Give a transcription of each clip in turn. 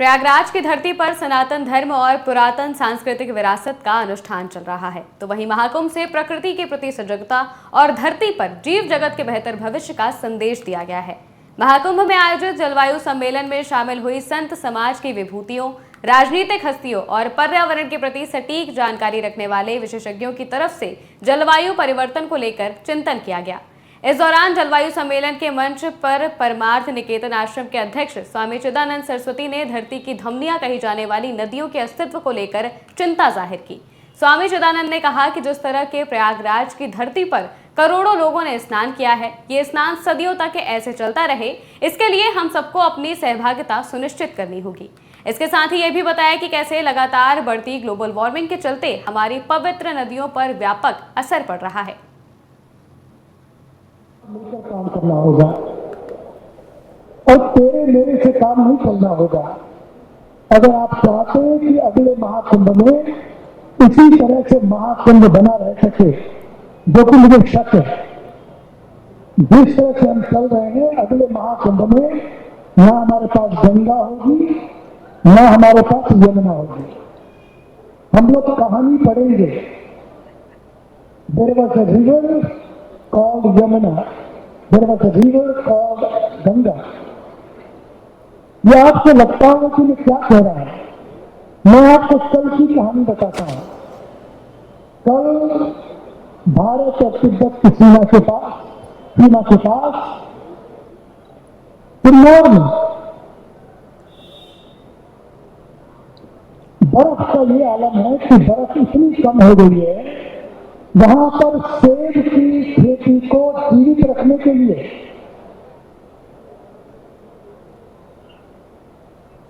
प्रयागराज की धरती पर सनातन धर्म और पुरातन सांस्कृतिक विरासत का अनुष्ठान चल रहा है, तो वहीं महाकुंभ से प्रकृति के प्रति सजगता और धरती पर जीव जगत के बेहतर भविष्य का संदेश दिया गया है। महाकुंभ में आयोजित जलवायु सम्मेलन में शामिल हुई संत समाज की विभूतियों, राजनीतिक हस्तियों और पर्यावरण के प्रति सटीक जानकारी रखने वाले विशेषज्ञों की तरफ से जलवायु परिवर्तन को लेकर चिंतन किया गया। इस दौरान जलवायु सम्मेलन के मंच पर परमार्थ निकेतन आश्रम के अध्यक्ष स्वामी चिदानंद सरस्वती ने धरती की धमनियां कही जाने वाली नदियों के अस्तित्व को लेकर चिंता जाहिर की। स्वामी चिदानंद ने कहा कि जिस तरह के प्रयागराज की धरती पर करोड़ों लोगों ने स्नान किया है, ये स्नान सदियों तक ऐसे चलता रहे, इसके लिए हम सबको अपनी सहभागिता सुनिश्चित करनी होगी। इसके साथ ही ये भी बताया कि कैसे लगातार बढ़ती ग्लोबल वार्मिंग के चलते हमारी पवित्र नदियों पर व्यापक असर पड़ रहा है। मिलकर काम करना होगा और तेरे मेरे से काम नहीं चलना होगा। अगर आप चाहते हैं कि अगले महाकुंभ में इसी तरह से महाकुंभ बना रह सके, जो कि मुझे शक है, जिस तरह से हम चल रहे हैं, अगले महाकुंभ में ना हमारे पास गंगा होगी, ना हमारे पास यमुना होगी। हम लोग कहानी पढ़ेंगे, there was a river called Yamuna, there was a river called Ganga। ये आपको लगता होगा कि मैं क्या कह रहा हूं। मैं आपको कल की कहानी बताता हूं। कल भारत और तिब्बत की सीमा के पास किन्नौर में बर्फ का ये आलम है कि बर्फ इतनी कम हो गई है, वहां पर सेब की खेती को जीवित रखने के लिए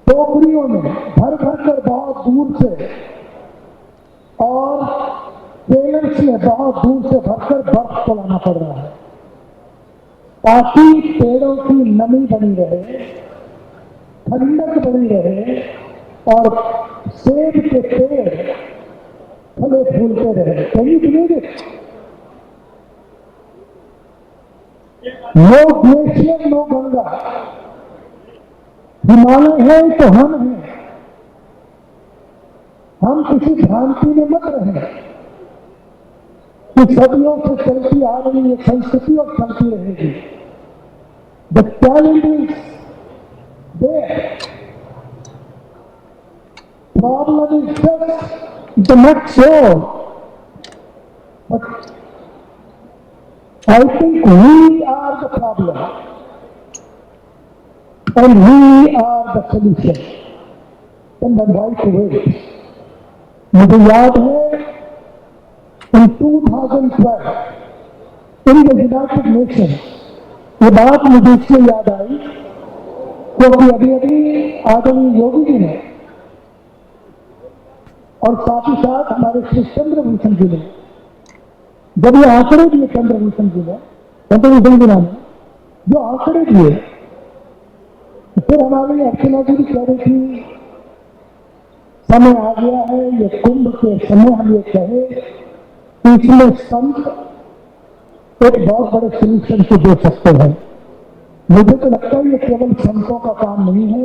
टोकरियों में भर कर बहुत दूर से और टेलर्स में बहुत दूर से भरकर बर्फ को लाना पड़ रहा है, ताकि पेड़ों की नमी बनी रहे, ठंडक बनी रहे और सेब के पेड़ फले फूलते रहे। कहीं सुनेंगे no glacier no Ganga. Himalaya है तो हम हैं। हम किसी भ्रांति में मत रहे कि सदियों से चलती आ रही ये संस्कृति और चलती रहेगी। The challenge is there, problem is just the next show, but I think we are the problem and we are the solution in the right way। मुझे याद है in 2012 in the United Nations, ये बात मुझे इसलिए याद आई क्योंकि अभी आदरणीय योगी जी ने और साथ ही साथ हमारे श्री चंद्रभूषण जी ने जब ये आंकड़े दिए, चंद्रभूषण जी ने जो आंकड़े दिए, फिर हमारी अर्चना जी भी कह रही थी समय आ गया है, ये कुंभ के समय हम ये कहे कि इसमें संत एक बहुत बड़े सोल्यूशन को दे सकते हैं। मुझे तो लगता है ये केवल संतों का काम नहीं है।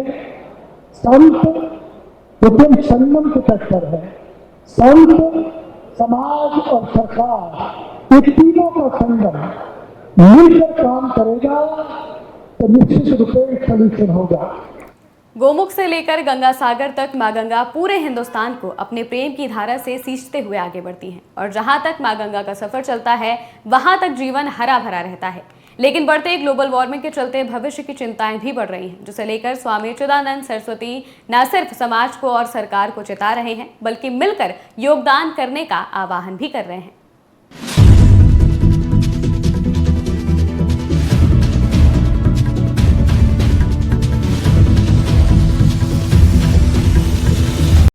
संत लेकिन संगम के तट पर है। संत, समाज और सरकार, ये तीनों का संगम मिलकर काम करेगा तो निश्चित रूप से सॉल्यूशन होगा। गोमुख से लेकर गंगा सागर तक मां गंगा पूरे हिंदुस्तान को अपने प्रेम की धारा से सींचते हुए आगे बढ़ती हैं और जहां तक मां गंगा का सफर चलता है, वहां तक जीवन हरा भरा रहता है। लेकिन बढ़ते ग्लोबल वार्मिंग के चलते भविष्य की चिंताएं भी बढ़ रही हैं, जिसे लेकर स्वामी चिदानंद सरस्वती न सिर्फ समाज को और सरकार को चेता रहे हैं, बल्कि मिलकर योगदान करने का आह्वान भी कर रहे हैं।